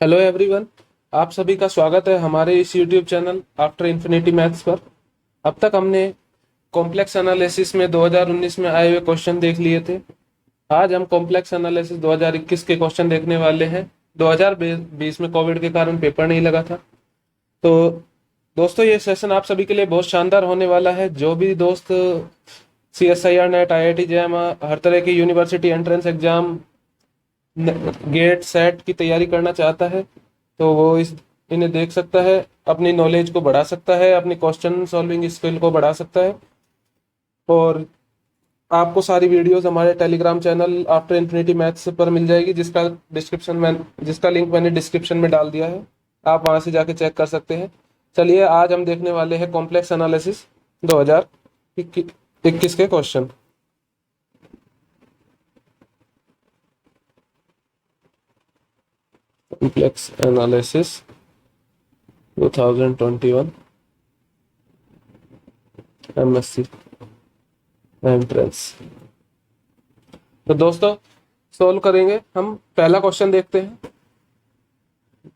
Hello everyone. आप सभी का स्वागत है हमारे इस YouTube channel after infinity maths पर। अब तक हमने कॉम्प्लेक्स एनालिसिस में 2019 में आए हुए क्वेश्चन देख लिए थे। आज हम कॉम्प्लेक्स एनालिसिस 2021 के क्वेश्चन देखने वाले हैं। 2020 में कोविड के कारण पेपर नहीं लगा था। तो दोस्तों, ये सेशन आप सभी के लिए बहुत शानदार होने वाला है। जो भी दोस्त CSIR नेट, IIT जैम, हर तरह की university entrance exam, get set की तैयारी करना चाहता है तो वो इस इन्हें देख सकता है, अपनी नॉलेज को बढ़ा सकता है, अपनी क्वेश्चन सॉल्विंग स्किल को बढ़ा सकता है। और आपको सारी वीडियोस हमारे Telegram channel after infinity maths पर मिल जाएगी, जिसका लिंक मैंने डिस्क्रिप्शन में डाल दिया है। आप वहां से जाके चेक कर सकते हैं। चलिए, आज हम देखने वाले हैं कॉम्प्लेक्स एनालिसिस 2021 के question. Complex analysis 2021 MSc entrance. तो दोस्तों, सोल्व करेंगे हम। पहला क्वेश्चन देखते हैं।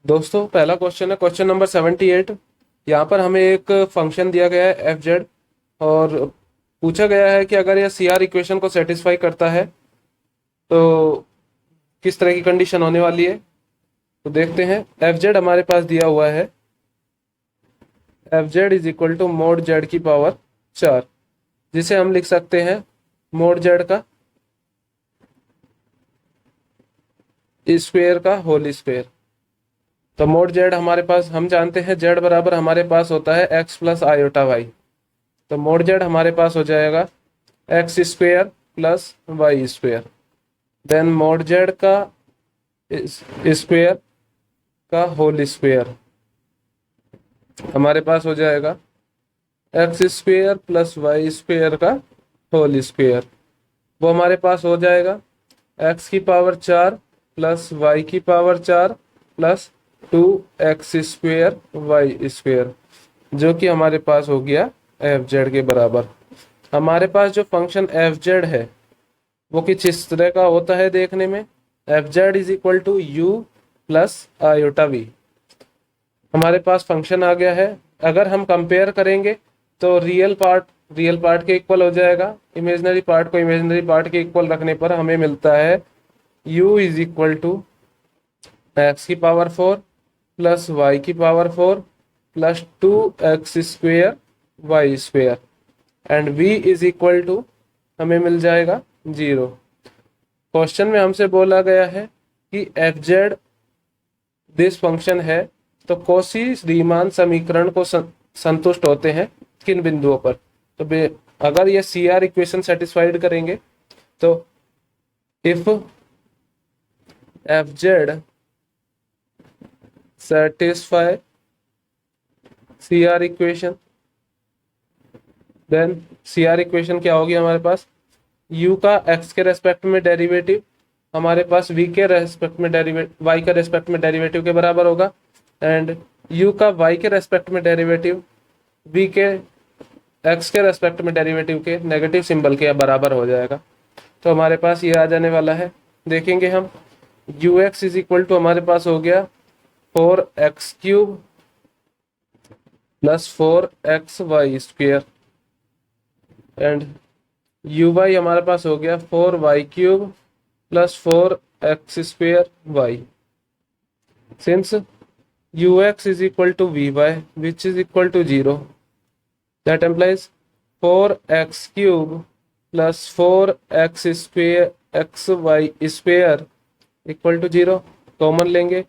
दोस्तों, पहला क्वेश्चन है क्वेश्चन नंबर 78। यहाँ पर हमें एक फंक्शन दिया गया है FZ, और पूछा गया है कि अगर यह CR इक्वेशन को सेटिस्फाई करता है तो किस तरह की कंडीशन होने वाली है। तो देखते हैं। FZ हमारे पास दिया हुआ है, FZ is equal to mod Z की पावर 4, जिसे हम लिख सकते हैं मोड Z का स्क्वायर का होल स्क्वायर। तो मोड Z हमारे पास, हम जानते हैं Z बराबर हमारे पास होता है x प्लस आयोटा वाई। तो मोड Z हमारे पास हो जाएगा x square plus Y square. Then mod Z का स्क्वायर का होल स्क्वायर हमारे पास हो जाएगा X square plus Y square का होल स्क्वायर। वो हमारे पास हो जाएगा एक्स की पावर 4 प्लस वाई की power 4 plus 2x square Y square, जो कि हमारे पास हो गया FZ के बराबर। हमारे पास जो फंक्शन FZ है वो कुछ इस तरह का होता है देखने में। FZ is equal to u plus iota V हमारे पास फंक्शन आ गया है। अगर हम कंपेयर करेंगे तो रियल पार्ट के इक्वल हो जाएगा, इमेजिनरी पार्ट को इमेजिनरी पार्ट के इक्वल रखने पर हमें मिलता है u is equal to X की पावर 4 प्लस वाई की power 4 plus 2x square Y square, and v is equal to हमें मिल जाएगा 0। क्वेश्चन में हमसे बोला गया है कि FZ दिस फंक्शन है, तो कॉची रीमान समीकरण को संतुष्ट होते हैं किन बिंदुओं पर। तो अगर ये CR इक्वेशन सेटिस्फाइड करेंगे तो if FZ satisfy CR equation, then CR equation क्या होगी हमारे पास, u का x के रेस्पेक्ट में डेरिवेटिव हमारे पास v के रेस्पेक्ट में डेरिवेटिव, y का रेस्पेक्ट में डेरिवेटिव के बराबर होगा, एंड u का y के रेस्पेक्ट में डेरिवेटिव v के x के रेस्पेक्ट में डेरिवेटिव के नेगेटिव सिंबल के बराबर हो जाएगा। तो हमारे पास ये आ जाने वाला है। देखेंगे हम, ux इज इक्वल टू हमारे पास हो गया 4x cube plus 4xy square, and uy हमारे पास हो गया 4y cube plus 4x square Y. Since ux is equal to vy which is equal to 0, that implies 4x cube plus 4x square xy square equal to 0। Common लेंगे,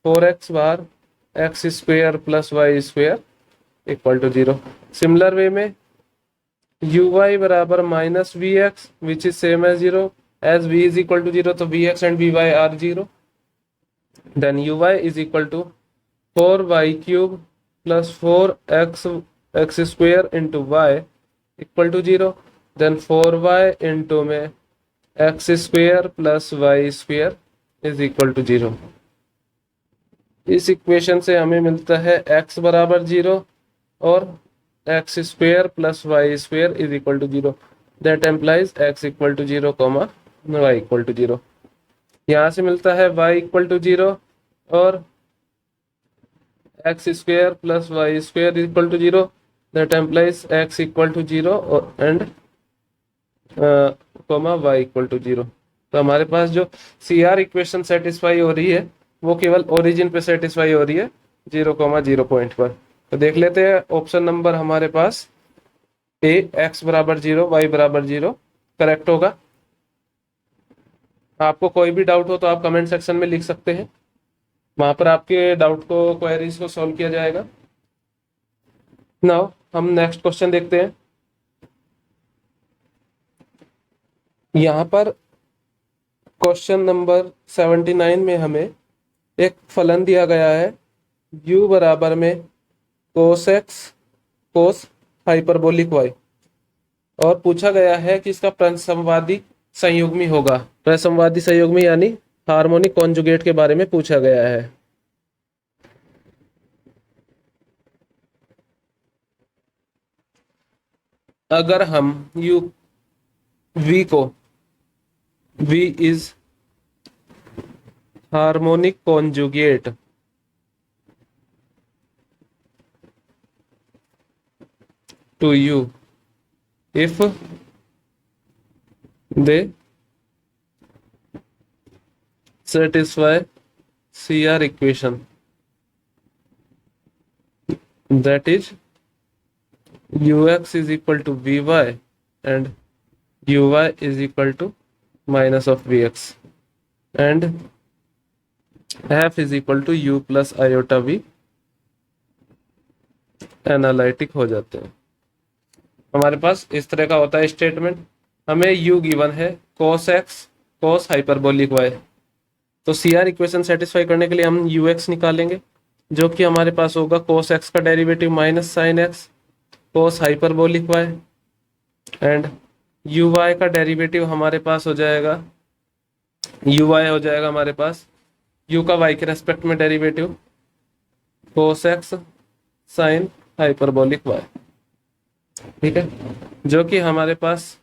4x बाहर, x square plus Y square equal to 0। Similar way में uy बराबर minus vx which is same as 0, as v is equal to 0, तो vx and vy are 0। Then uy is equal to 4y cube plus 4x square into Y equal to 0। Then 4y into में x square plus Y square is equal to 0। इस equation से हमें मिलता है x बराबर 0 और x square plus Y square is equal to 0। That implies x equal to 0 comma y equal to 0। यहाँ से मिलता है y इक्वल टू 0 और X square plus Y square equal to zero, that implies X equal to zero and comma Y equal to zero. तो हमारे पास जो सी R equation satisfy हो रही है वो केवल ओरिजिन पे सेटिस्फाई हो रही है, 0,0 पॉइंट पर। तो देख लेते हैं ऑप्शन नंबर हमारे पास ए, एक्स बराबर जीरो वाई बराबर जीरो करेक्ट होगा। आपको कोई भी डाउट हो तो आप कमेंट सेक्शन में लिख सकते हैं, वहां पर आपके डाउट को क्वेरीज को सॉल्व किया जाएगा। नाउ हम नेक्स्ट क्वेश्चन देखते हैं। यहाँ पर क्वेश्चन नंबर 79 में हमें एक फलन दिया गया है u बराबर में cos x cos hyperbolic Y, और पूछा गया है कि इसका प्रसमवादी संयुग्मी होगा। प्रसमवादी संयुग्मी यानी हार्मोनिक कॉन्जुगेट के बारे में पूछा गया है। अगर हम u v को v is harmonic conjugate to u if they satisfy CR equation, that is ux is equal to vy and uy is equal to minus of vx and f is equal to u plus iota v, analytic हो जाते हैं। हमारे पास इस तरह का होता है statement. हमें u गिवन है cos x cos hyperbolic y, तो CR इक्वेशन सेटिस्फाई करने के लिए हम ux निकालेंगे, जो कि हमारे पास होगा cos x का derivative minus sine x cos hyperbolic y and uy का डेरिवेटिव हमारे पास हो जाएगा, uy हो जाएगा हमारे पास u का y के रेस्पेक्ट में derivative cos x sine hyperbolic y, ठीक है, जो कि हमारे पास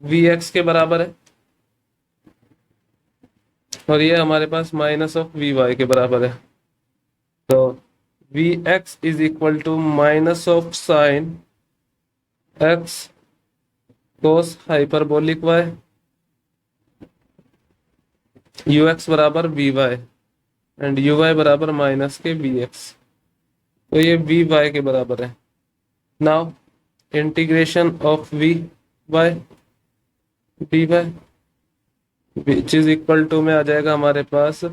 vx के बराबर है और ये हमारे पास माइनस ऑफ vy के बराबर है। तो vx is equal to minus of sine x cos hyperbolic y, ux बराबर vy एंड uy बराबर माइनस के vx, तो ये vy के बराबर है। Now integration of V by D Y which is equal to में आ जाएगा हमारे पास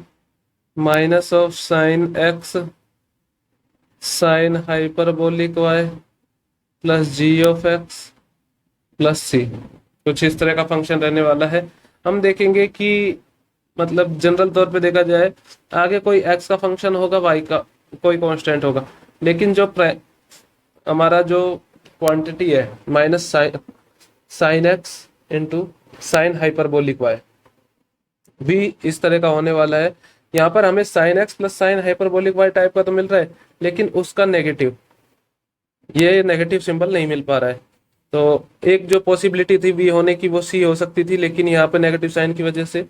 minus of sine X sine hyperbolic Y plus G of X plus C. कुछ इस तरह का फंक्शन रहने वाला है। हम देखेंगे कि मतलब जनरल तौर पे देखा जाए आगे कोई एक्स का फंक्शन होगा, वाई का कोई कांस्टेंट होगा, लेकिन जो हमारा जो क्वांटिटी है minus sine X into sine hyperbolic Y भी इस तरह का होने वाला है। यहाँ पर हमें sine X plus sine hyperbolic Y type का तो मिल रहा है, लेकिन उसका नेगेटिव, ये नेगेटिव सिंबल नहीं मिल पा रहा है। तो एक जो पॉसिबिलिटी थी वी होने की वो सी हो सकती थी, लेकिन यहाँ पर नेगेटिव साइन की वजह से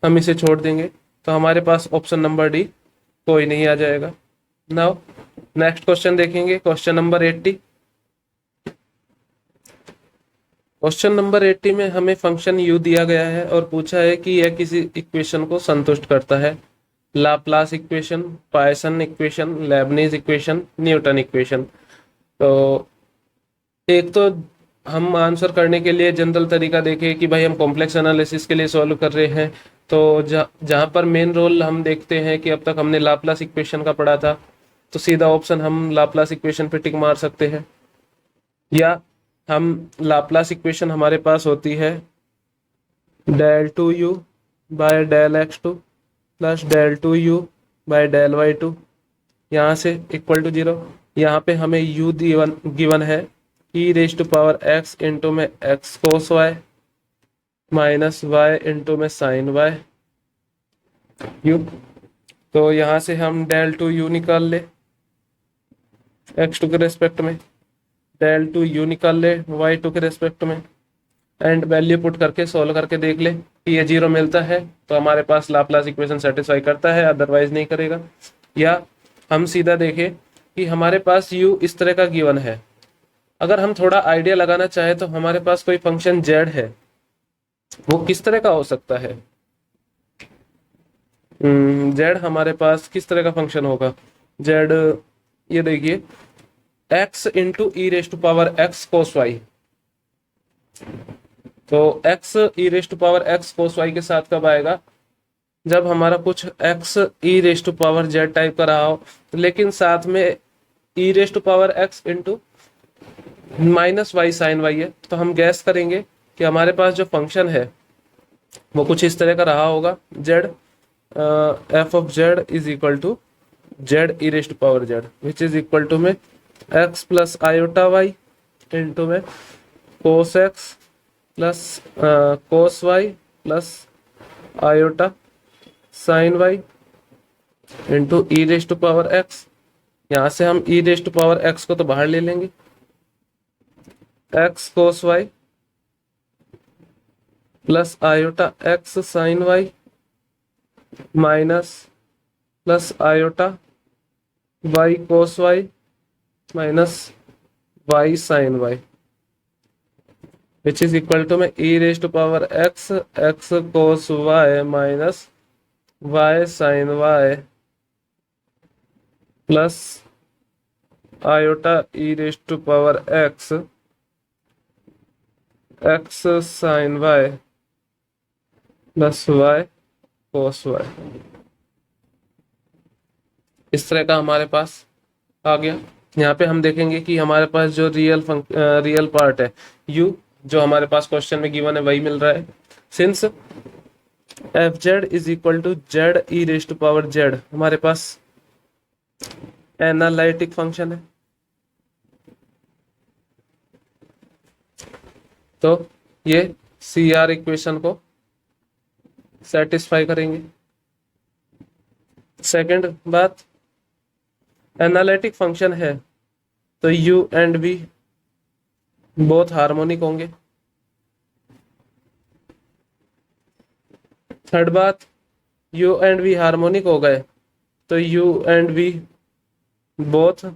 हम इसे छोड़ देंगे। तो हमारे पास ऑप्शन नंबर डी कोई नहीं आ जाएगा। नाउ नेक्स्ट क्वेश्चन देखेंगे, क्वेश्चन नंबर 80। क्वेश्चन नंबर 80 में हमें फंक्शन u दिया गया है और पूछा है कि यह किसी इक्वेशन को संतुष्ट करता है। Laplace equation, Poisson equation, Leibniz equation, Newton equation. तो एक तो हम आंसर करने के लिए जनरल तरीका देखें कि भाई हम कॉम्प्लेक्स एनालिसिस के लिए सॉल्व कर रहे हैं, तो जहाँ पर मेन रोल हम देखते हैं कि अब तक हमने लाप्लास इक्वेशन का पढ़ा था, तो सीधा ऑप्शन हम लाप्लास इक्वेशन पे टिक मार सकते हैं। या हम लाप्लास इक्वेशन हमारे पास होती है del two u by del x two plus del two u by del Y two, यहाँ से इक्वल टू 0। यहाँ पे हमें u गिवन है e raise to power x into में x cos y minus y into में sine y u। तो यहाँ से हम डेल टू यू निकाल ले x टू के रेस्पेक्ट में, डेल टू यू निकाल ले y टू के रेस्पेक्ट में, एंड वैल्यू पुट करके सॉल्व करके देख ले कि ये 0 मिलता है तो हमारे पास लाप्लास इक्वेशन सेटिस्फाई करता है, अदरवाइज नहीं करेगा। या हम सीधा देखें कि हमारे पास u इस तरह का गिवन है, अगर हम थोड़ा आइडिया लगाना चाहे तो हमारे पास कोई फंक्शन z है, वो किस तरह का हो सकता है? z हमारे पास किस तरह का फंक्शन होगा? z, ये देखिए, x into E raise to power X cos Y. तो x E raise to power X cos Y के साथ कब आएगा? जब हमारा कुछ x E raise to power z type का रहा हो, लेकिन साथ में E raise to power x into minus Y sine Y है, तो हम गैस करेंगे कि हमारे पास जो फंक्शन है वो कुछ इस तरह का रहा होगा। z F of z is equal to z E raise to power z which is equal to में x plus iota Y into में cos x plus cos Y plus iota sine Y into E raise to power X. यहाँ से हम E raise to power X को तो बाहर ले लेंगे, X cos Y plus iota X sine Y minus plus iota Y cos Y minus Y sine Y which is equal to में E raise to power X X cos Y minus Y sine Y plus iota E raise to power X X sine Y plus Y cos Y. इस तरह का हमारे पास आ गया। यहाँ पे हम देखेंगे कि हमारे पास जो रियल पार्ट है u, जो हमारे पास क्वेश्चन में गिवन है वही मिल रहा है। Since F Z is equal to Z E raise to power Z हमारे पास एनालिटिक फंक्शन है, तो ये सी आर इक्वेशन को सेटिस्फाई करेंगे। सेकंड बात, एनालिटिक फंक्शन है तो u and v both harmonic होंगे। थर्ड बात, u एंड v हार्मोनिक हो गए तो u and v both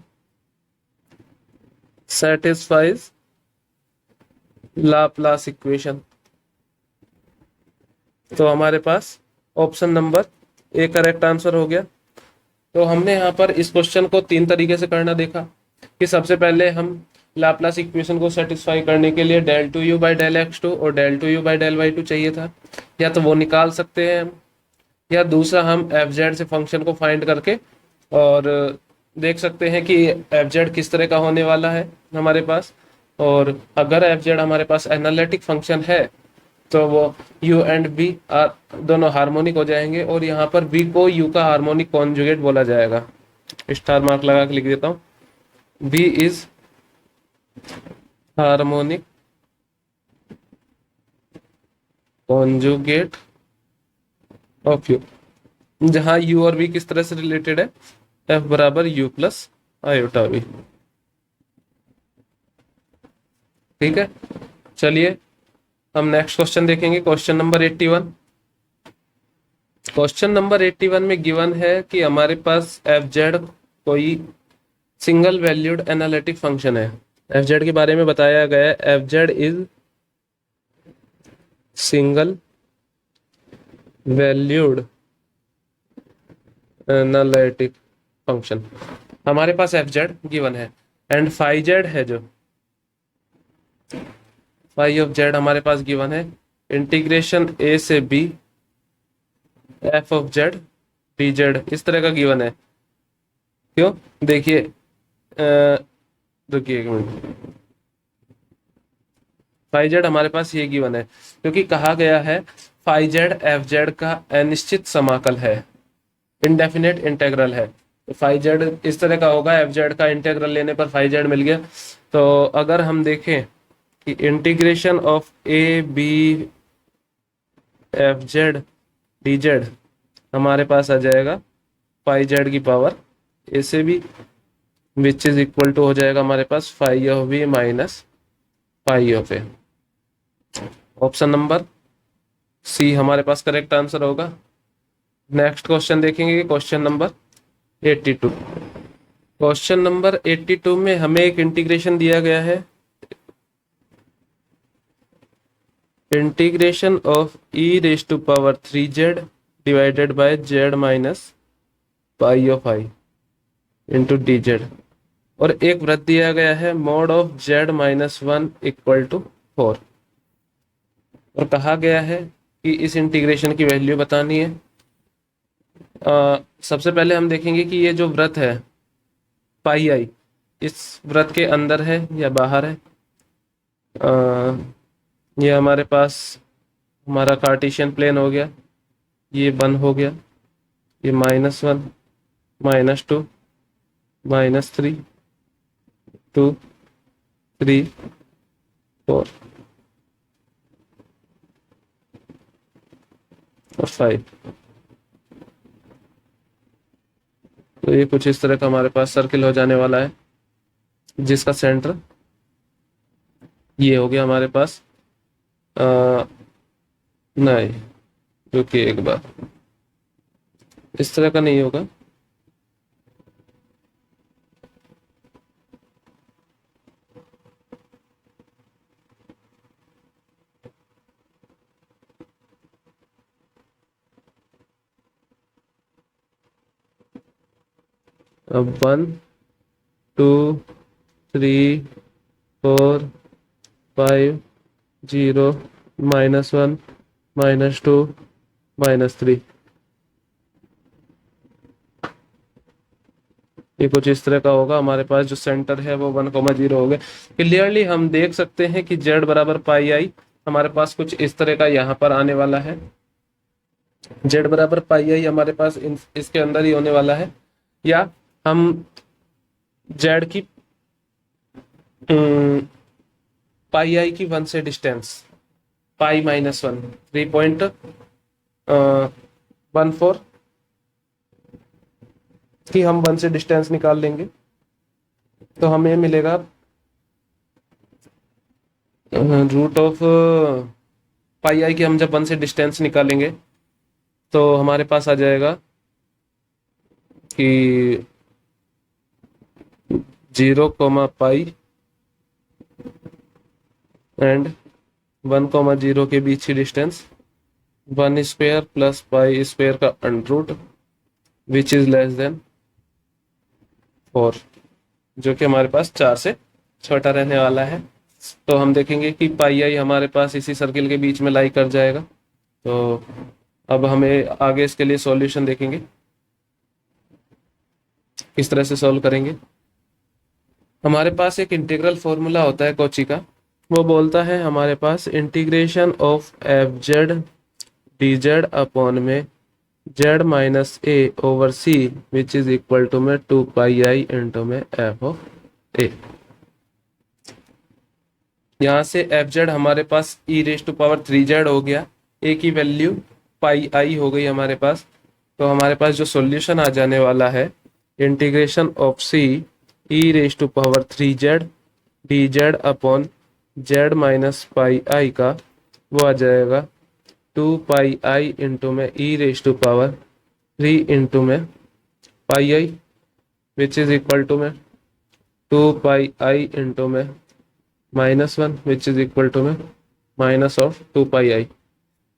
satisfies Laplace equation. तो हमारे पास option number A correct answer हो गया। तो हमने यहाँ पर इस क्वेश्चन को 3 तरीके से करना देखा कि सबसे पहले हम लाप्लास इक्वेशन को सेटिस्फाई करने के लिए del two U by del x two और del two U by del Y two चाहिए था, या तो वो निकाल सकते हैं हम, या दूसरा हम एफ जेड से फंक्शन को फाइंड करके और देख सकते हैं कि एफ जेड किस तरह का होने वाला है हमारे पास। और अगर एफ जेड हमारे पास एनालिटिक फंक्शन है तो वो u एंड v दोनों हार्मोनिक हो जाएंगे, और यहाँ पर v को u का हार्मोनिक कॉन्जुगेट बोला जाएगा। स्टार मार्क लगा के लिख देता हूँ, v is harmonic conjugate of u, जहाँ u और v किस तरह से रिलेटेड है, f बराबर u प्लस आयोटा v। ठीक है, चलिए हम नेक्स्ट क्वेश्चन देखेंगे, क्वेश्चन नंबर 81। क्वेश्चन नंबर 81 में गिवन है कि हमारे पास एफ जेड कोई सिंगल वैल्यूड एनालिटिक फंक्शन है। एफ जेड के बारे में बताया गया है, f Z is single valued analytic function. हमारे पास एफ जेड गिवन है एंड फाई जेड है, जो फाई ऑफ जेड हमारे पास गिवन है, इंटीग्रेशन ए से b f of z D z इस तरह का गिवन है। क्यों? देखिए, रुकिए एक मिनट, फाई जेड हमारे पास ये गिवन है क्योंकि कहा गया है फाई जेड एफ जेड का अनिश्चित समाकल है, इनडेफिनेट इंटेग्रल है। तो फाई जेड इस तरह का होगा, एफ जेड का इंटेग्रल लेने पर फाई जेड मिल गया। तो अगर हम देखें कि integration of A B F Z D Z हमारे पास आ जाएगा फाई जेड की पावर ए से B, which is equal to हो जाएगा हमारे पास phi of B minus phi of A. Option number C हमारे पास करेक्ट आंसर होगा। नेक्स्ट क्वेश्चन देखेंगे, क्वेश्चन नंबर 82। क्वेश्चन नंबर 82 में हमें एक इंटीग्रेशन दिया गया है, integration of e raise to power 3z divided by z minus pi of i into d z. और एक वृत्त दिया गया है mod of z minus 1 equal to 4। और कहा गया है कि इस इंटीग्रेशन की वैल्यू बतानी है। सबसे पहले हम देखेंगे कि ये जो वृत्त है पाई आई, इस वृत्त के अंदर है या बाहर है। ये हमारे पास हमारा कार्टेशियन प्लेन हो गया, ये 1 हो गया, ये -1, -2, -3, 2, 3, 4 और 5। तो ये कुछ इस तरह का हमारे पास सर्किल हो जाने वाला है, जिसका सेंटर ये हो गया हमारे पास। नहीं, रुकिए एक बार, इस तरह का नहीं होगा। अब 1, 2, 3, 4, 5, 0, -1, -2, -3। ये कुछ इस तरह का होगा। हमारे पास जो सेंटर है वो 1,0 हो गए। क्लियरली हम देख सकते हैं कि z बराबर पाई आई हमारे पास कुछ इस तरह का यहाँ पर आने वाला है। z बराबर पाई आई हमारे पास इसके अंदर ही होने वाला है। या हम z की पाई आई की 1 से डिस्टेंस पाई -1 3.14 की हम 1 से डिस्टेंस निकाल लेंगे तो हमें मिलेगा रूट ऑफ पाई आई की हम जब 1 से डिस्टेंस निकालेंगे तो हमारे पास आ जाएगा कि 0, पाई एंड 1,0 के बीच की डिस्टेंस 1² प्लस पाई स्क्वायर का under which is less than 4, जो कि हमारे पास 4 से छोटा रहने वाला है। तो हम देखेंगे कि पाई आई हमारे पास इसी सर्किल के बीच में लाई कर जाएगा। तो अब हमें आगे इसके लिए सॉल्यूशन देखेंगे, किस तरह से सॉल्व करेंगे। हमारे पास एक इंटीग्रल फॉर्मूला होता है कॉची का, वो बोलता है हमारे पास integration of F Z D Z upon में z minus A over C which is equal to में 2 पाई आई इंटू में एफ ऑफ ए। यहाँ से एफ जेड हमारे पास E raise to power 3z हो गया, ए की वैल्यू पाई आई हो गई हमारे पास। तो हमारे पास जो सॉल्यूशन आ जाने वाला है integration of C E raise to power 3z D Z upon z minus pi I का, वो आ जाएगा 2 पाई आई इंटू में E raise to power 3 into में pi I which is equal to में 2 पाई आई इंटू में -1 which is equal to में minus of 2 pi I.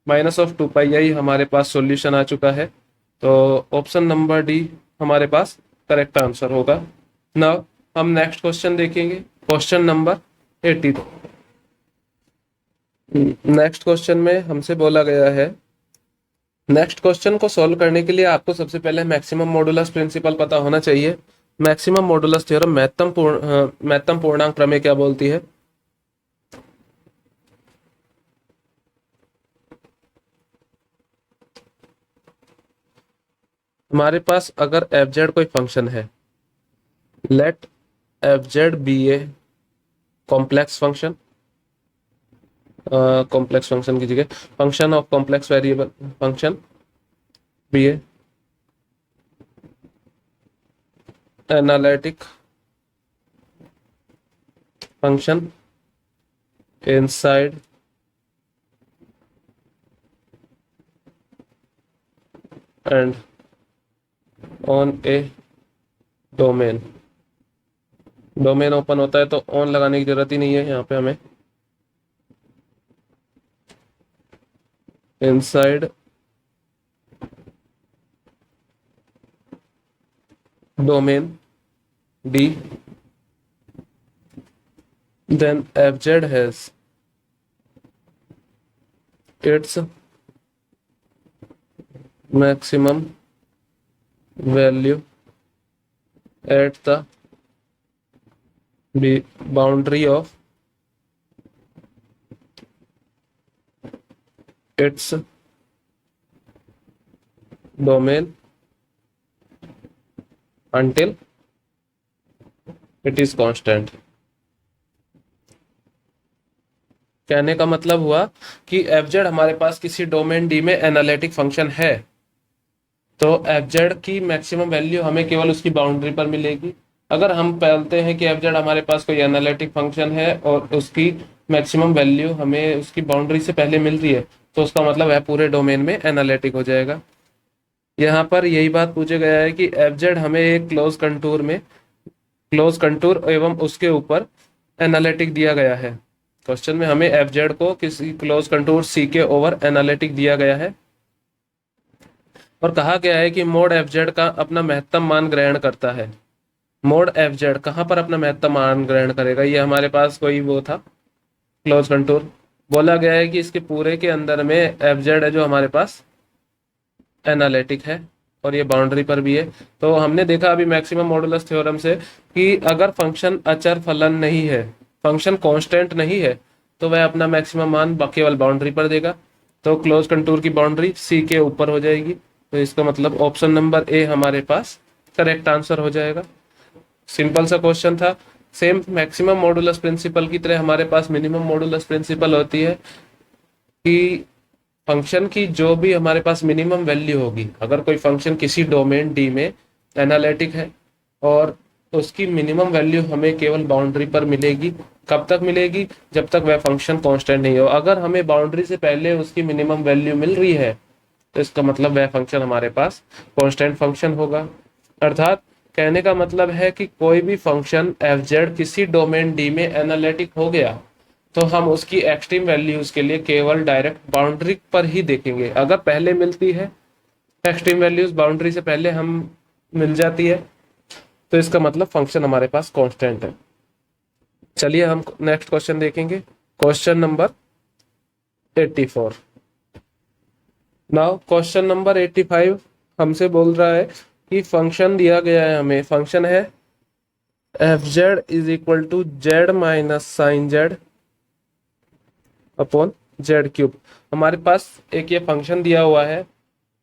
Minus of 2 pi I हमारे पास सॉल्यूशन आ चुका है। तो ऑप्शन नंबर डी हमारे पास करेक्ट आंसर होगा। नाउ हम नेक्स्ट क्वेश्चन देखेंगे, क्वेश्चन नंबर 82। नेक्स्ट क्वेश्चन में हमसे बोला गया है, नेक्स्ट क्वेश्चन को सॉल्व करने के लिए आपको सबसे पहले मैक्सिमम मॉडुलस प्रिंसिपल पता होना चाहिए। मैक्सिमम मॉडुलस थ्योरम महत्तम पूर्णांक प्रमेय क्या बोलती है। हमारे पास अगर एफ जेड कोई फंक्शन है, let f z be a complex function, complex function की जगह function of complex variable function be a analytic function inside and on a domain. Domain open होता है तो ऑन लगाने की जरूरत ही नहीं है यहाँ पे हमें। Inside domain d then fz has its maximum value at the boundary of its domain until it is constant। कहने का मतलब हुआ कि fz हमारे पास किसी डोमेन डी में एनालिटिक फंक्शन है तो fz की मैक्सिमम वैल्यू हमें केवल उसकी बाउंड्री पर मिलेगी। अगर हम बोलते हैं कि fz हमारे पास कोई एनालिटिक फंक्शन है और उसकी मैक्सिमम वैल्यू हमें उसकी बाउंड्री से पहले मिल रही है तो उसका मतलब है पूरे डोमेन में एनालिटिक हो जाएगा। यहाँ पर यही बात पूछा गया है कि fz हमें एक क्लोज कंटूर एवं उसके ऊपर एनालिटिक दिया गया है। क्वेश्चन में हमें fz को किसी क्लोज कंटूर C के ओवर एनालिटिक दिया गया है और कहा गया है कि मोड fz का अपना महत्तम मान ग्रहण करता है। मोड fz कहाँ पर अपना महत्तम मान ग्रहण करेगा? ये हमारे पास कोई वो था क्लोज कंटूर, बोला गया है कि इसके पूरे के अंदर में fz है जो हमारे पास एनालिटिक है और ये बाउंड्री पर भी है। तो हमने देखा अभी मैक्सिमम मॉडुलस थ्योरम से कि अगर फंक्शन अचर फलन नहीं है, फंक्शन कांस्टेंट नहीं है, तो वह अपना मैक्सिमम मान केवल बाउंड्री पर देगा। तो क्लोज कंटूर की बाउंड्री C के ऊपर हो जाएगी। तो इसका मतलब ऑप्शन नंबर ए हमारे पास करेक्ट आंसर हो जाएगा। सिंपल सा क्वेश्चन था। सेम मैक्सिमम मॉडुलस प्रिंसिपल की तरह हमारे पास मिनिमम मॉडुलस प्रिंसिपल होती है कि फंक्शन की जो भी हमारे पास मिनिमम वैल्यू होगी, अगर कोई फंक्शन किसी डोमेन डी में एनालिटिक है और उसकी मिनिमम वैल्यू हमें केवल बाउंड्री पर मिलेगी। कब तक मिलेगी? जब तक वह फंक्शन कांस्टेंट नहीं हो। अगर हमें बाउंड्री से पहले उसकी मिनिमम वैल्यू मिल रही है तो इसका मतलब वह फंक्शन हमारे पास कांस्टेंट फंक्शन होगा। अर्थात कहने का मतलब है कि कोई भी फंक्शन fz किसी डोमेन डी में एनालिटिक हो गया तो हम उसकी एक्सट्रीम वैल्यूज के लिए केवल डायरेक्ट बाउंड्री पर ही देखेंगे। अगर पहले मिलती है एक्सट्रीम वैल्यूज, बाउंड्री से पहले हम मिल जाती है, तो इसका मतलब फंक्शन हमारे पास कांस्टेंट है। चलिए हम नेक्स्ट क्वेश्चन देखेंगे, question number 84। Now question number 85 हमसे बोल रहा है कि फंक्शन दिया गया है, हमें फंक्शन है fz is equal to z minus sine z upon z cube. हमारे पास एक ये फंक्शन दिया हुआ है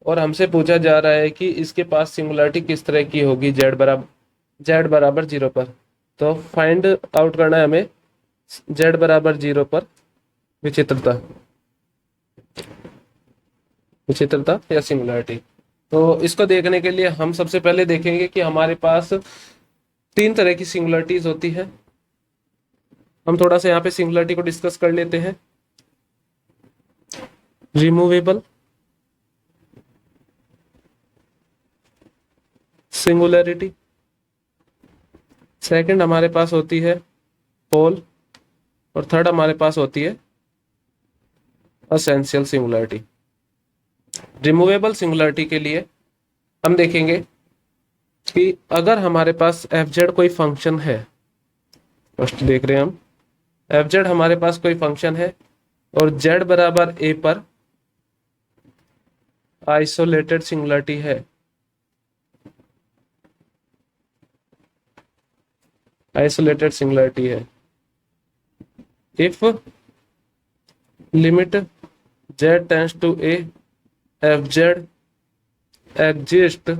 और हमसे पूछा जा रहा है कि इसके पास सिंगुलरिटी किस तरह की होगी z बराबर 0 पर। तो फाइंड आउट करना है हमें z बराबर 0 पर विचित्रता या सिंगुलरिटी। तो इसको देखने के लिए हम सबसे पहले देखेंगे कि हमारे पास 3 तरह की सिंगुलरिटीज होती है। हम थोड़ा सा यहाँ पे सिंगुलरिटी को डिस्कस कर लेते हैं। रिमूवेबल सिंगुलरिटी, सेकंड हमारे पास होती है पोल और थर्ड हमारे पास होती है एसेंशियल सिंगुलरिटी। रिमूवेबल सिंगुलरिटी के लिए हम देखेंगे कि अगर हमारे पास fz कोई फंक्शन है, फर्स्ट देख रहे हैं हम fz हमारे पास कोई फंक्शन है और z बराबर a पर आइसोलेटेड सिंगुलरिटी है, आइसोलेटेड सिंगुलरिटी है। If limit z tends to a fz exist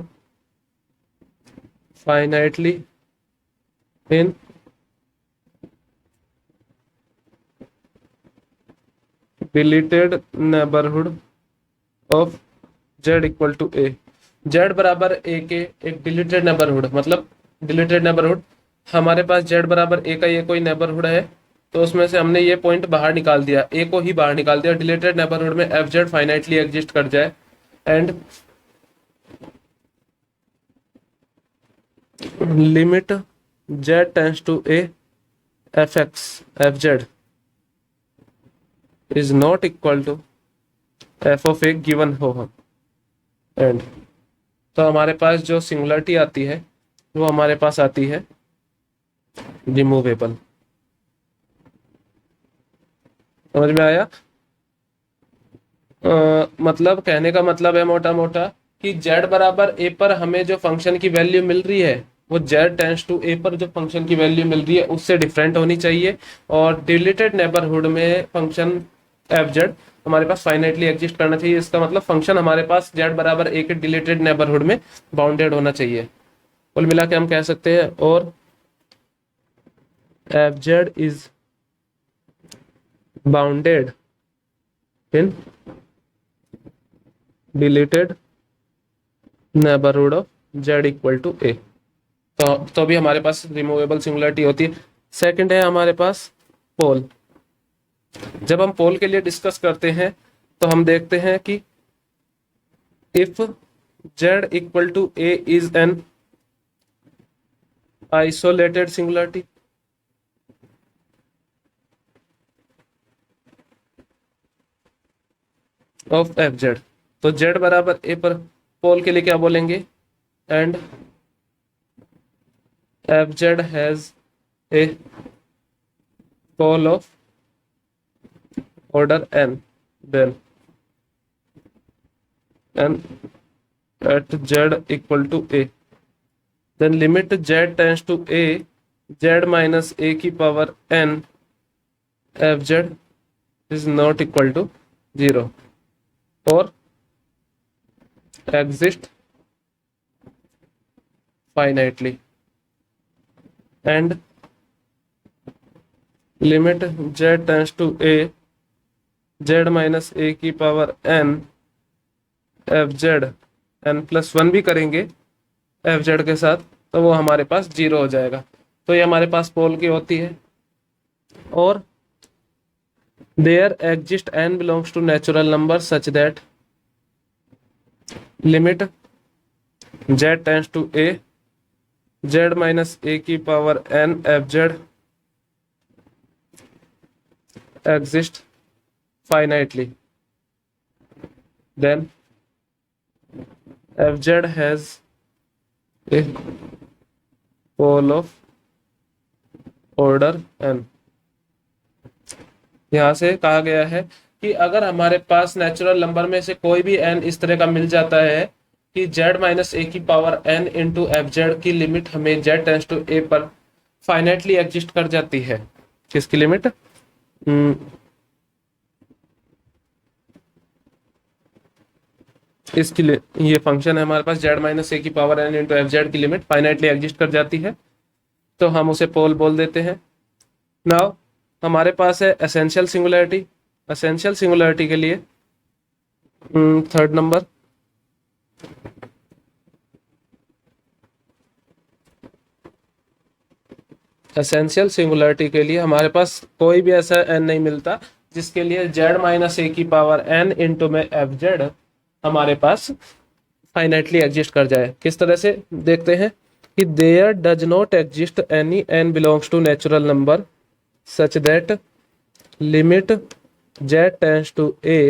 finitely in deleted neighborhood of z equal to a। z बराबर a के एक डिलीटेड नेबरहुड, मतलब डिलीटेड नेबरहुड हमारे पास z बराबर a का ये कोई नेबरहुड है तो उसमें से हमने ये पॉइंट बाहर निकाल दिया, a को ही बाहर निकाल दिया। डिलीटेड नेबरहुड में fz फाइनाइटली एग्जिस्ट कर जाए and limit z tends to a f x f Z is not equal to f of a given हो हम एंड, तो हमारे पास जो सिंगुलरिटी आती है वो हमारे पास आती है रिमूवेबल। समझ में आया? मतलब कहने का मतलब है मोटा मोटा कि z बराबर a पर हमें जो फंक्शन की वैल्यू मिल रही है वो z टेंड्स टू a पर जो फंक्शन की वैल्यू मिल रही है उससे डिफरेंट होनी चाहिए, और डिलीटेड नेबरहुड में फंक्शन एफ जेड हमारे पास फाइनाइटली एग्जिस्ट करना चाहिए। इसका मतलब फंक्शन हमारे पास z बराबर a के डिलीटेड नेबरहुड में बाउंडेड होना चाहिए। कुल मिला के हम कह सकते हैं और f Z is bounded in deleted neighbourhood of z equal to a। तो अभी हमारे पास रिमूवेबल सिंगुलरिटी होती है। सेकंड है हमारे पास पोल। जब हम पोल के लिए डिस्कस करते हैं तो हम देखते हैं कि if z equal to a is an isolated singularity, of F z, तो z बराबर a पर पोल के लिए क्या बोलेंगे, and f z has a pole of order n, then and at z equal to a, then limit z tends to a z minus a की power n F Z is not equal to 0 और exist finitely, and limit z tends to a z minus ए की power n F Z n plus one भी करेंगे F z के साथ तो वो हमारे पास 0 हो जाएगा। तो ये हमारे पास पोल की होती है, और there exist n belongs to natural number such that limit z tends to a z minus ए की power n F Z exist finitely, then fz has a pole of order n। यहां से कहा गया है कि अगर हमारे पास नेचुरल नंबर में से कोई भी n इस तरह का मिल जाता है कि z माइनस ए की power n into F z की लिमिट हमें z टेंड्स टू a पर फाइनाइटली एग्जिस्ट कर जाती है। किसकी लिमिट? इसकी ये फंक्शन है हमारे पास z माइनस ए की power n into F z की लिमिट फाइनाइटली एग्जिस्ट कर जाती है, तो हम उसे पोल बोल देते हैं। नाउ हमारे पास है एसेंशियल सिंगुलरिटी। एसेंशियल सिंगुलरिटी के लिए थर्ड नंबर, एसेंशियल सिंगुलरिटी के लिए हमारे पास कोई भी ऐसा n नहीं मिलता जिसके लिए z माइनस ए की पावर n इंटू में एफ जेड हमारे पास फाइनाइटली एग्जिस्ट कर जाए। किस तरह से देखते हैं कि there does not exist any n belongs to natural number such that limit z tends to a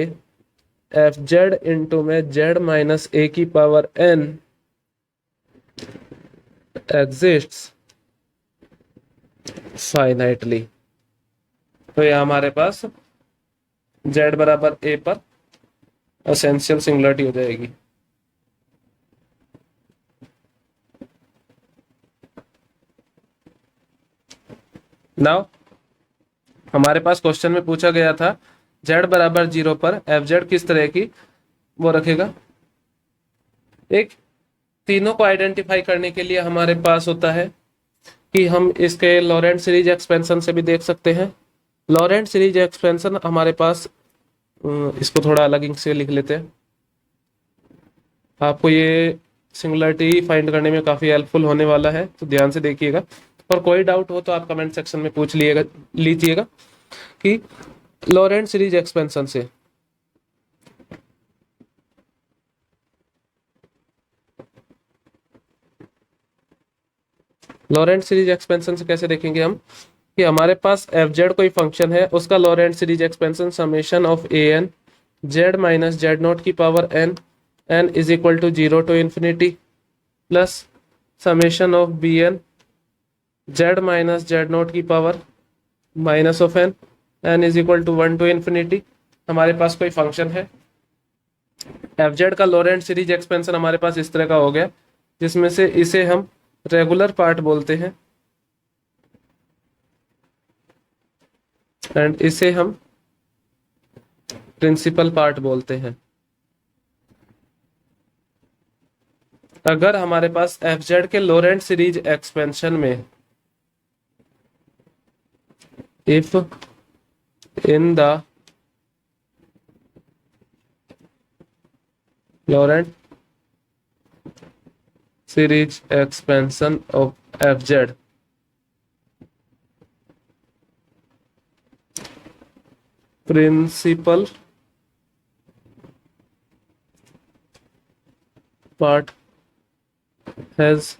f z into में z माइनस ए की पावर n एग्जिस्ट्स फाइनाइटली। तो ये हमारे पास z बराबर a पर एसेंशियल सिंगुलरिटी हो जाएगी। नाउ हमारे पास क्वेश्चन में पूछा गया था z बराबर 0 पर एफ जेड किस तरह की वो रखेगा। एक तीनों को आइडेंटिफाई करने के लिए हमारे पास होता है कि हम इसके लॉरेंट सीरीज एक्सपेंशन से भी देख सकते हैं। लॉरेंट सीरीज एक्सपेंशन हमारे पास, इसको थोड़ा अलग इंक से लिख लेते हैं, आपको ये सिंगुलरिटी फाइंड करने में काफ़ी हेल्पफुल होने वाला है, तो ध्यान से देखिएगा। और कोई डाउट हो तो आप कमेंट सेक्शन में पूछ लीजिएगा कि लॉरेंट सीरीज एक्सपेंशन से लॉरेंट सीरीज एक्सपेंशन से कैसे देखेंगे हम कि हमारे पास एफ जेड कोई फंक्शन है, उसका Laurent series expansion summation of A N Z minus Z not की power N N is equal to 0 to infinity plus summation of B N Z minus Z not की power minus of N N is equal to 1 to infinity. हमारे पास कोई function है, f Z का Laurent series expansion हमारे पास इस तरह का हो गया, जिसमें से इसे हम रेगुलर पार्ट बोलते हैं एंड इसे हम प्रिंसिपल पार्ट बोलते हैं। अगर हमारे पास एफ जेड के लॉरेंट सीरीज एक्सपेंशन में if in the Laurent series expansion of F z principal part has,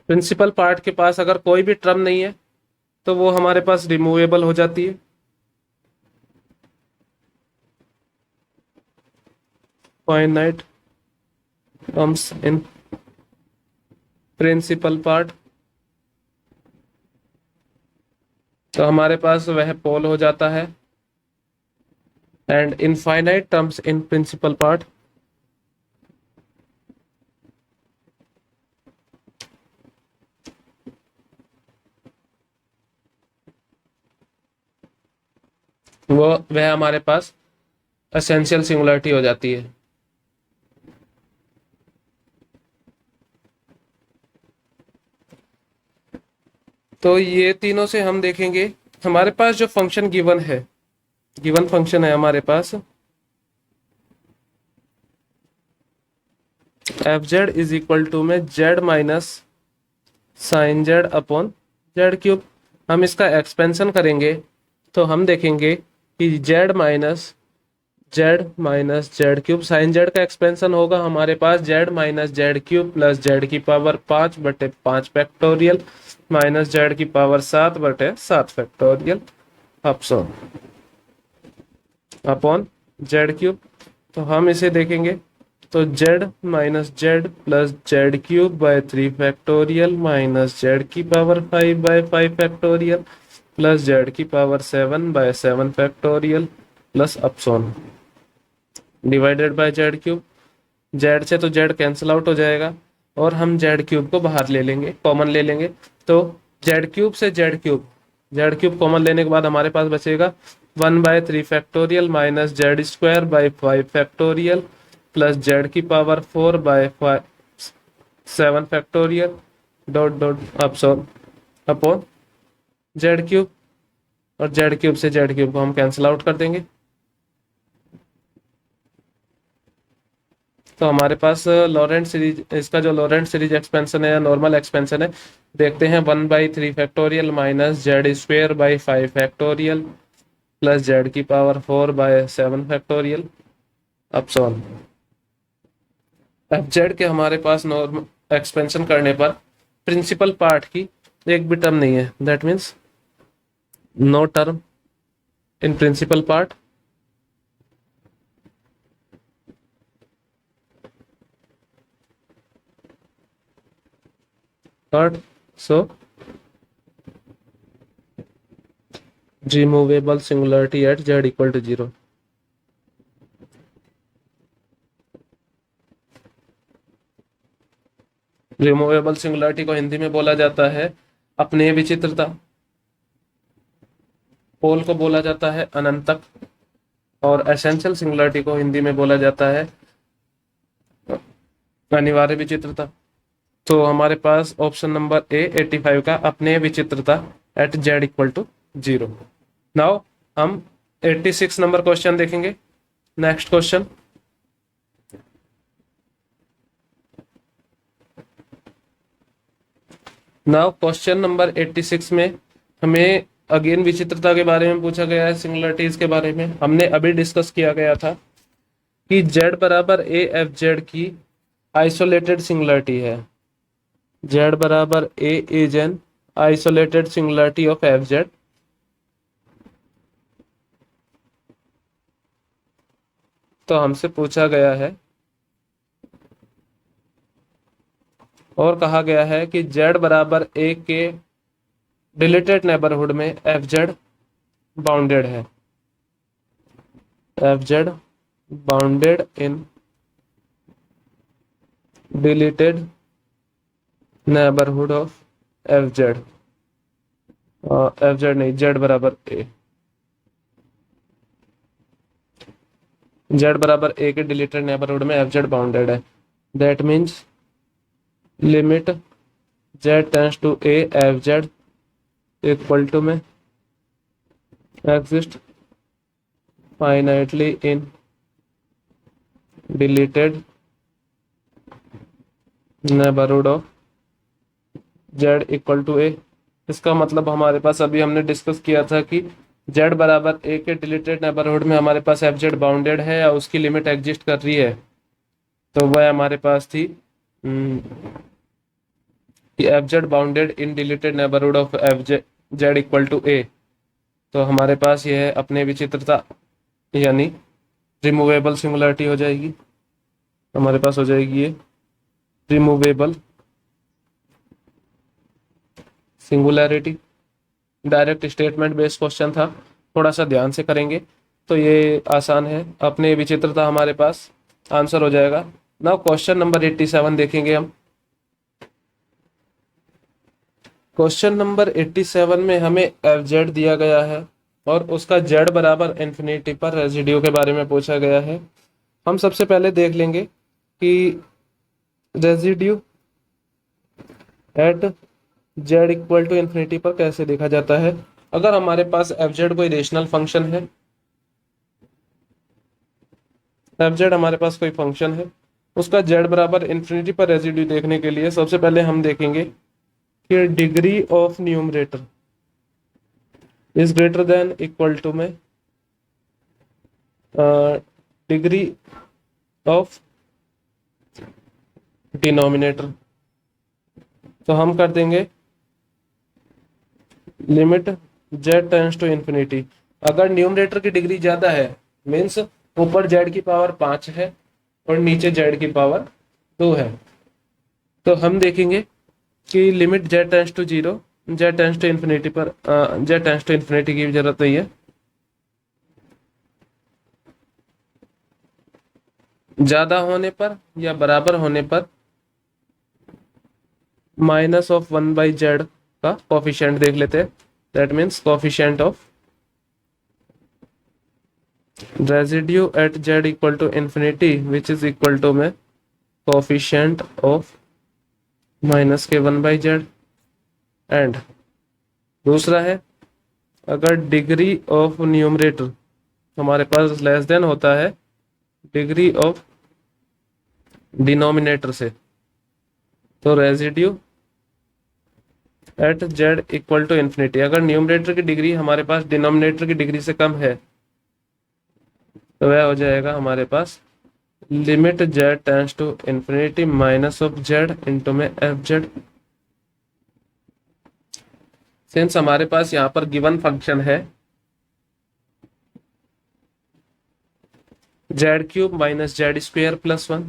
principal part के पास अगर कोई भी टर्म नहीं है तो वो हमारे पास रिमूवेबल हो जाती है। Finite terms in principal part, तो हमारे पास वह पोल हो जाता है and infinite terms in principal part वह हमारे पास एसेंशियल सिंगुलरिटी हो जाती है। तो ये तीनों से हम देखेंगे हमारे पास जो फंक्शन गिवन है, गिवन फंक्शन है हमारे पास F Z is equal to में Z minus sine Z upon Z cube. हम इसका एक्सपेंशन करेंगे तो हम देखेंगे कि Z minus Z cube sine Z का एक्सपेंशन होगा हमारे पास Z minus Z cube plus Z की पावर 5/5 फैक्टोरियल माइनस जेड की power 7/7 factorial upon upon Z cube. तो हम इसे देखेंगे तो Z minus Z plus Z cube by 3 factorial minus Z की पावर 5/5 फैक्टोरियल प्लस जेड की power 7/7 factorial plus epsilon divided by Z cube. Z से तो जेड कैंसिल आउट हो जाएगा और हम जेड क्यूब को बाहर ले लेंगे, कॉमन ले लेंगे। तो जेड क्यूब से जेड क्यूब कॉमन लेने के बाद हमारे पास बचेगा 1/3 factorial minus z square by 5 factorial plus Z की पावर 4/7 फैक्टोरियल डॉट डॉट अपसॉन अपॉन जेड क्यूब, और जेड क्यूब से जेड क्यूब को हम कैंसिल आउट कर देंगे। तो हमारे पास लॉरेंट सीरीज, इसका जो लॉरेंट सीरीज एक्सपेंशन है या नॉर्मल एक्सपेंशन है, देखते हैं 1/3 factorial minus z square by 5 factorial plus Z की पावर 4/7 फैक्टोरियल अपसॉन एफ जेड के हमारे पास नॉर्मल एक्सपेंशन करने पर प्रिंसिपल पार्ट की एक भी टर्म नहीं है, that means no term in principal part so removable singularity at z equal to 0। Removable singularity को हिंदी में बोला जाता है अपने विचित्रता, पोल को बोला जाता है अनंतक, और एसेंशियल सिंगुलरिटी को हिंदी में बोला जाता है अनिवार्य विचित्रता। तो हमारे पास ऑप्शन नंबर ए 85 का अपने विचित्रता at z equal to 0। Now हम 86 नंबर क्वेश्चन देखेंगे। Next question, now question number 86 में हमें अगेन विचित्रता के बारे में पूछा गया है, सिंगुलरिटीज के बारे में। हमने अभी डिस्कस किया गया था कि z बराबर ए एफ जेड की आइसोलेटेड सिंगुलरिटी है, z बराबर a is an isolated singularity of F z. तो हमसे पूछा गया है और कहा गया है कि z बराबर a के डिलीटेड नेबरहुड में एफ जेड बाउंडेड है। F z bounded in deleted neighbourhood of F z. F z नहीं, जेड बराबर ए। जेड बराबर ए के डिलीटेड नेबरहुड में एफ जेड बाउंडेड है। That means limit z tends to a f z equal to में exist finitely in deleted neighbourhood of z equal to a. इसका मतलब हमारे पास अभी हमने डिस्कस किया था कि जेड बराबर ए के डिलीटेड नेबरहुड में हमारे पास एफ जेड बाउंडेड है या उसकी लिमिट एग्जिस्ट कर रही है। तो वह हमारे पास थी f z bounded in deleted neighbourhood of F z equal to a. तो हमारे पास यह है अपने विचित्रता यानी रिमूवेबल सिंगुलरिटी हो जाएगी। हमारे पास हो जाएगी ये removable singularity. Direct statement based question था, थोड़ा सा ध्यान से करेंगे तो ये आसान है। अपने विचित्रता हमारे पास आंसर हो जाएगा। नाउ क्वेश्चन नंबर 87 देखेंगे हम। क्वेश्चन नंबर 87 में हमें एफ जेड दिया गया है और उसका जेड बराबर इन्फिनिटी पर रेजिड्यू के बारे में पूछा गया है। हम सबसे पहले देख लेंगे कि residue at z equal to infinity पर कैसे देखा जाता है। अगर हमारे पास एफ जेड कोई रेशनल फंक्शन है, एफ जेड हमारे पास कोई फंक्शन है, उसका जेड बराबर इन्फिनिटी पर रेजिड्यू देखने के लिए सबसे पहले हम देखेंगे कि degree of numerator is greater than equal to में डिग्री ऑफ डिनोमिनेटर। तो हम कर देंगे limit z tends to infinity. अगर न्यूमरेटर की डिग्री ज्यादा है मीन्स ऊपर जेड की पावर 5 है और नीचे जेड की पावर 2 है, तो हम देखेंगे कि limit z tends to 0 z tends to infinity पर जेड टेंड्स टू इन्फिनिटी की जरूरत नहीं है। ज्यादा होने पर या बराबर होने पर माइनस ऑफ 1/z का कोफिशिएंट देख लेते हैं। That means coefficient of residue at z equal to infinity which is equal to में कोफिशिएंट ऑफ माइनस के 1/z। एंड दूसरा है अगर डिग्री ऑफ न्यूमरेटर हमारे पास लेस देन होता है डिग्री ऑफ डिनोमिनेटर से, तो residue at z equal to infinity. अगर न्यूमरेटर की डिग्री हमारे पास डिनोमिनेटर की डिग्री से कम है तो वह हो जाएगा हमारे पास limit z tends to infinity minus of z into में एफ जेड। सिंस हमारे पास यहाँ पर गिवन फंक्शन है z cube minus z square plus 1,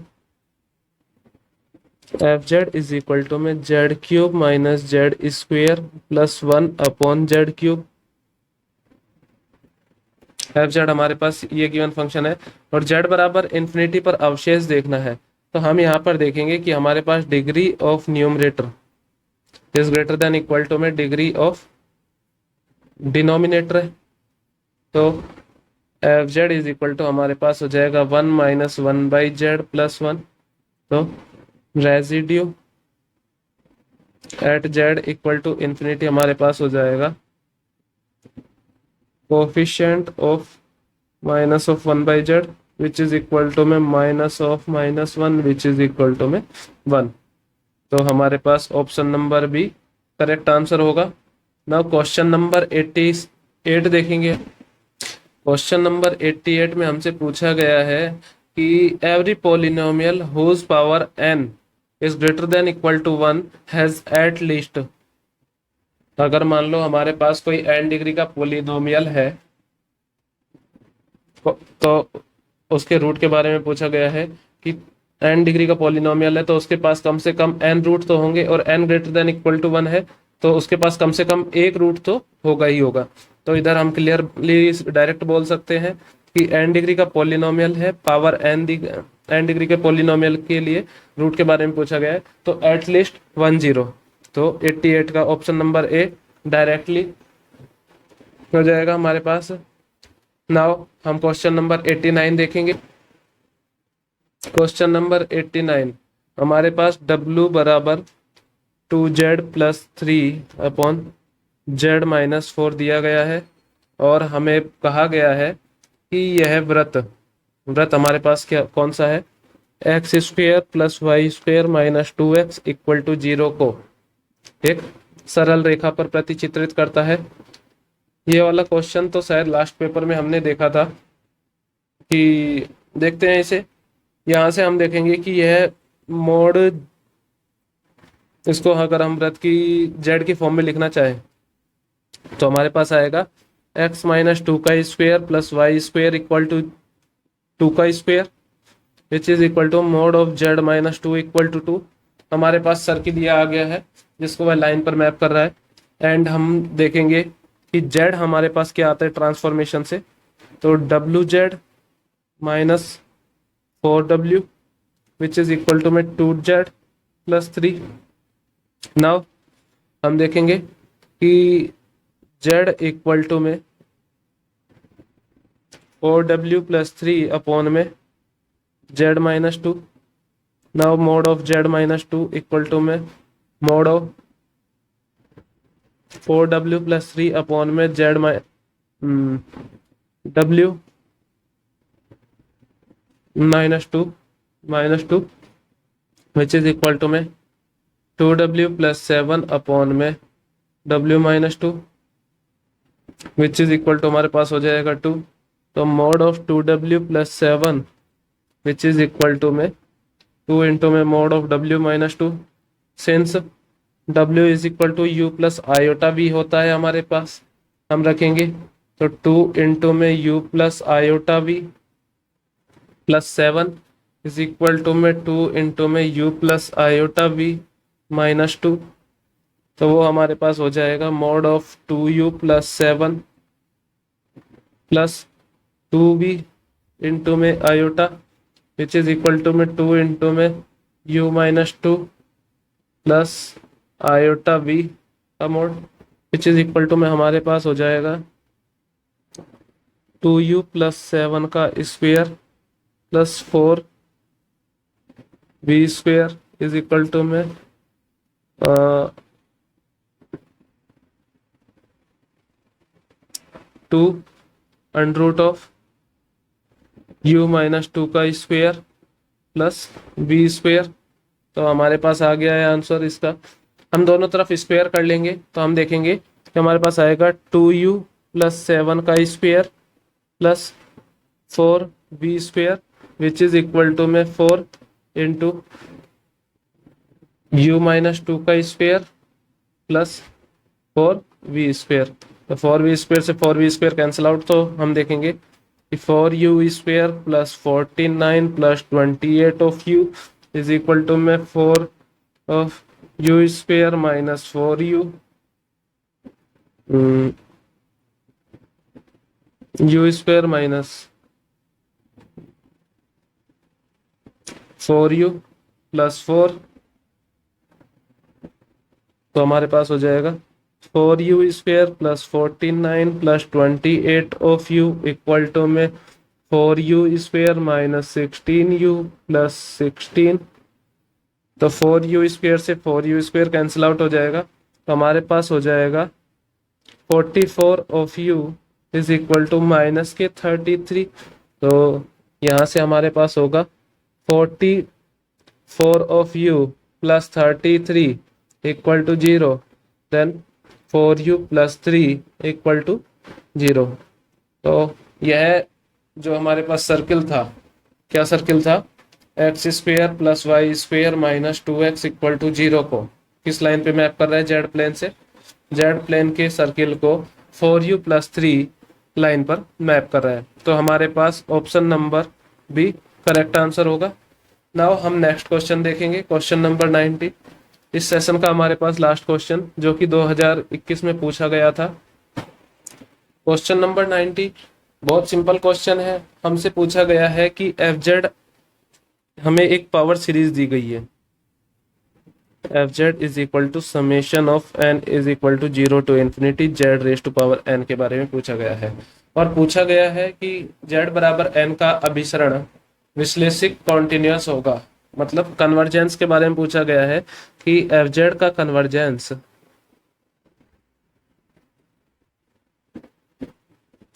f Z is equal to में z cube minus z square plus 1 upon Z cube. F Z हमारे पास ये गिवन फंक्शन है और जेड बराबर इन्फिनिटी पर अवशेष देखना है। तो हम यहाँ पर देखेंगे कि हमारे पास degree of numerator is greater than equal to में डिग्री ऑफ डिनोमिनेटर है। तो f Z is equal to हमारे पास हो जाएगा 1 माइनस 1/z प्लस 1। तो residue at z equal to infinity हमारे पास हो जाएगा coefficient of minus of 1/z which is equal to में minus of -1 which is equal to में 1। तो हमारे पास option number b correct answer होगा। नाउ क्वेश्चन नंबर 88 देखेंगे। क्वेश्चन नंबर 88 में हमसे पूछा गया है कि every polynomial whose power n is greater than equal to 1 has at least. अगर मान लो हमारे पास कोई n डिग्री का पोलिनोमियल है तो उसके रूट के बारे में पूछा गया है कि n डिग्री का पॉलिनोमियल है तो उसके पास कम से कम n रूट तो होंगे, और n greater than equal to 1 है तो उसके पास कम से कम एक रूट तो होगा ही होगा। तो इधर हम क्लियरली डायरेक्ट बोल सकते हैं कि n डिग्री का पॉलिनोमियल है, पावर n डिग्री के पॉलिनोमियल के लिए रूट के बारे में पूछा गया है, तो एटलीस्ट 10। तो 88 का ऑप्शन नंबर ए डायरेक्टली हो जाएगा हमारे पास। नाउ हम क्वेश्चन नंबर 89 देखेंगे। क्वेश्चन नंबर 89 हमारे पास W बराबर 2z plus 3 upon z minus 4 दिया गया है, और हमें कहा गया है कि यह वृत्त हमारे पास क्या कौन सा है, x square plus Y square minus 2x equal to 0 को एक सरल रेखा पर प्रतिचित्रित करता है। ये वाला क्वेश्चन तो शायद लास्ट पेपर में हमने देखा था। कि देखते हैं इसे, यहाँ से हम देखेंगे कि यह मोड, इसको अगर हम वृत्त की जेड की फॉर्म में लिखना चाहें तो हमारे पास आएगा x माइनस 2 का square plus Y square equal to 2 का square which is equal to mod of z minus 2 equal to 2। हमारे पास सर्किल ये आ गया है जिसको वह लाइन पर मैप कर रहा है, एंड हम देखेंगे कि z हमारे पास क्या आता है ट्रांसफॉर्मेशन से, तो WZ minus 4W which is equal to में 2Z प्लस 3। नाउ हम देखेंगे कि z इक्वल टू में 4W प्लस 3 अपॉन में z minus 2। Now mod of z minus 2 equal to में mod of 4W plus 3 upon में z W minus two which is equal to में 2W plus 7 upon में W minus 2 which is equal to हमारे पास हो जाएगा 2। तो mod of 2W plus 7 which is equal to में 2 इंटू में mod of W minus 2। Since W is equal to U plus iota भी होता है हमारे पास, हम रखेंगे तो 2 इंटू में U प्लस आयोटा भी प्लस 7 इज इक्वल टू में 2 इंटू में U प्लस आयोटा भी माइनस 2। तो वो हमारे पास हो जाएगा mod of 2U plus 7 plus 2B into में iota which is equal to में 2 इंटू में U minus 2 plus iota V का mod which is equal to में हमारे पास हो जाएगा 2U प्लस 7 का square plus 4V square is equal to में 2 under root of U minus 2 का स्क्वेयर प्लस V स्क्वेयर। तो हमारे पास आ गया है आंसर इसका। हम दोनों तरफ स्क्वायर कर लेंगे तो हम देखेंगे कि हमारे पास आएगा 2U प्लस 7 का square plus 4V square which is equal to में 4 इंटू U माइनस 2 का स्क्वायर प्लस 4V स्क्वायर। तो 4V स्क्वायर से 4V स्क्वायर कैंसिल आउट, तो हम देखेंगे कि 4U square plus 49 plus 28 of U is equal to में 4 of U square minus 4U U square minus 4U plus 4। तो हमारे पास हो जाएगा 4U square plus 49 plus 28 of U equal to में 4U square minus 16U plus 16। तो 4U square से 4U square cancel out हो जाएगा, तो हमारे पास हो जाएगा 44 of U is equal to minus के 33। तो यहाँ से हमारे पास होगा 44 of U plus 33 equal to 0, then 4U plus 3 equal to 0। तो यह जो हमारे पास सर्किल था, क्या सर्किल था, x square plus Y square minus 2x equal to 0 को किस लाइन पे मैप कर रहा है? जेड प्लेन से। जेड प्लेन के सर्किल को 4u प्लस 3 लाइन पर मैप कर रहा है। तो हमारे पास option number b correct answer होगा। नाउ हम नेक्स्ट क्वेश्चन देखेंगे, क्वेश्चन नंबर 90। इस सेशन का हमारे पास लास्ट क्वेश्चन जो कि 2021 में पूछा गया था। क्वेश्चन नंबर 90 बहुत सिंपल क्वेश्चन है। हमसे पूछा गया है कि एफ जेड, हमें एक पावर सीरीज दी गई है, f Z is equal to summation of n is equal to 0 to infinity z raise to power n के बारे में पूछा गया है। और पूछा गया है कि जेड बराबर एन का अभिसरण विश्लेषिक कॉन्टिन्यूअस होगा, मतलब कन्वर्जेंस के बारे में पूछा गया है कि एफ जेड का कन्वर्जेंस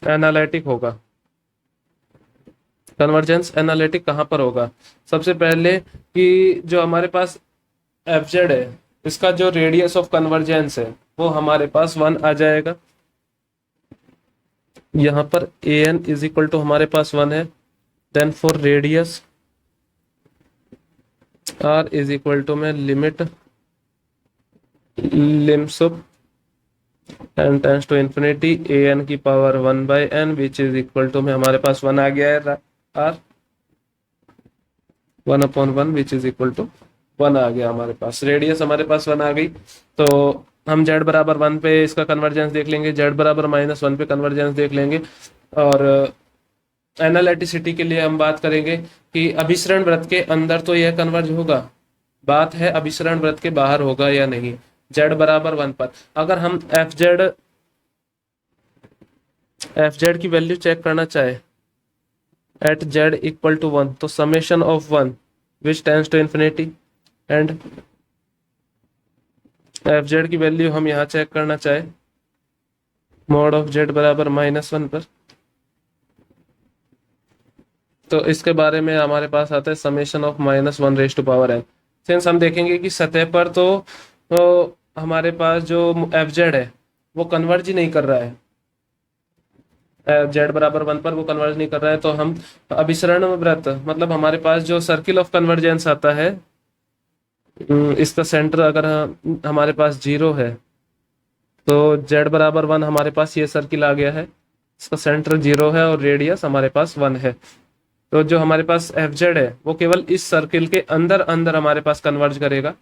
एनालिटिक होगा। कन्वर्जेंस एनालिटिक कहां पर होगा? सबसे पहले कि जो हमारे पास एफ जेड है, इसका जो रेडियस ऑफ कन्वर्जेंस है वो हमारे पास 1 आ जाएगा। यहां पर a n is equal to हमारे पास 1 है। Then for radius r is equal to में लिमिट लिम्स of n tends to infinity a n की power 1 by n which is equal to में हमारे पास 1 आ गया है। R 1/1 which is equal to 1 आ गया हमारे पास। रेडियस हमारे पास 1 आ गई। तो हम z बराबर 1 पे इसका कन्वर्जेंस देख लेंगे, z बराबर -1 पे कन्वर्जेंस देख लेंगे। और एनालिटिसिटी के लिए हम बात करेंगे कि अभिसरण वृत्त के अंदर तो यह कन्वर्ज होगा, बात है अभिसरण वृत्त के बाहर होगा या नहीं। z बराबर 1 पर अगर हम एफ जेड की वैल्यू चेक करना चाहे एट z इक्वल टू 1, तो summation of 1 which tends to infinity and f z की वैल्यू हम यहाँ चेक करना चाहे मॉड ऑफ z बराबर -1 पर, तो इसके बारे में हमारे पास आता है summation of -1 raise to power n। Since हम देखेंगे कि सतह पर तो हमारे पास जो एफ जेड है वो कन्वर्ज ही नहीं कर रहा है, z बराबर 1 पर वो कन्वर्ज नहीं कर रहा है। तो हम अभिसरण वृत्त, मतलब हमारे पास जो सर्किल ऑफ कन्वर्जेंस आता है, इसका सेंटर अगर हमारे पास 0 है तो z बराबर 1 हमारे पास ये सर्किल आ गया है, इसका सेंटर 0 है और रेडियस हमारे पास 1 है। तो जो हमारे पास एफ जेड है वो केवल इस सर्किल के अंदर अंदर हमारे पास कन्वर्ज करेगा,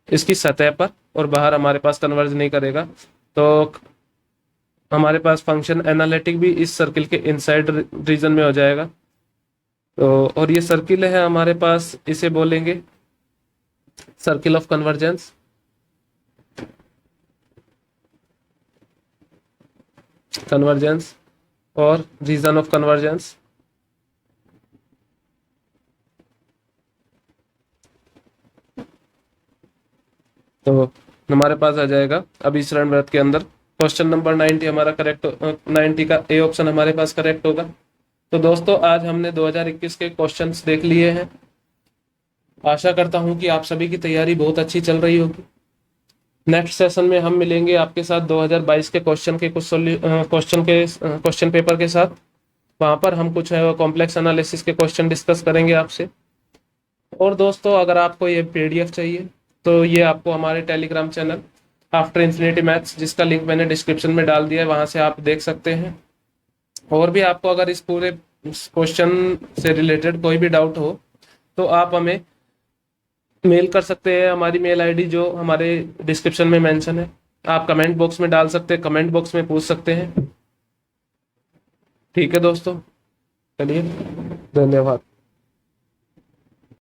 इसकी सतह पर, और बाहर हमारे पास कन्वर्ज नहीं करेगा। तो हमारे पास फंक्शन एनालिटिक भी इस सर्किल के इनसाइड रीजन में हो जाएगा। तो और ये सर्किल है हमारे पास, इसे बोलेंगे सर्किल ऑफ कन्वर्जेंस। कन्वर्जेंस और रीजन ऑफ कन्वर्जेंस। तो हमारे पास आ जाएगा अभिसरण वृत्त के अंदर। क्वेश्चन नंबर 90 हमारा करेक्ट, 90 का ए ऑप्शन हमारे पास करेक्ट होगा। तो दोस्तों आज हमने 2021 के क्वेश्चंस देख लिए हैं। आशा करता हूं कि आप सभी की तैयारी बहुत अच्छी चल रही होगी। नेक्स्ट सेशन में हम मिलेंगे आपके साथ 2022 के क्वेश्चन के कुछ क्वेश्चन पेपर के साथ। वहां पर हम कुछ कॉम्प्लेक्स एनालिसिस के क्वेश्चन डिस्कस करेंगे आपसे। और दोस्तों अगर आपको ये पीडीएफ चाहिए तो ये आपको हमारे Telegram channel after infinity maths, जिसका लिंक मैंने डिस्क्रिप्शन में डाल दिया है, वहां से आप देख सकते हैं। और भी आपको अगर इस पूरे क्वेश्चन से रिलेटेड कोई भी डाउट हो तो आप हमें मेल कर सकते हैं। हमारी मेल आईडी जो हमारे डिस्क्रिप्शन में मेंशन है, आप कमेंट बॉक्स में डाल सकते हैं, कमेंट बॉक्स में पूछ सकते हैं। ठीक है दोस्तों, चलिए, धन्यवाद।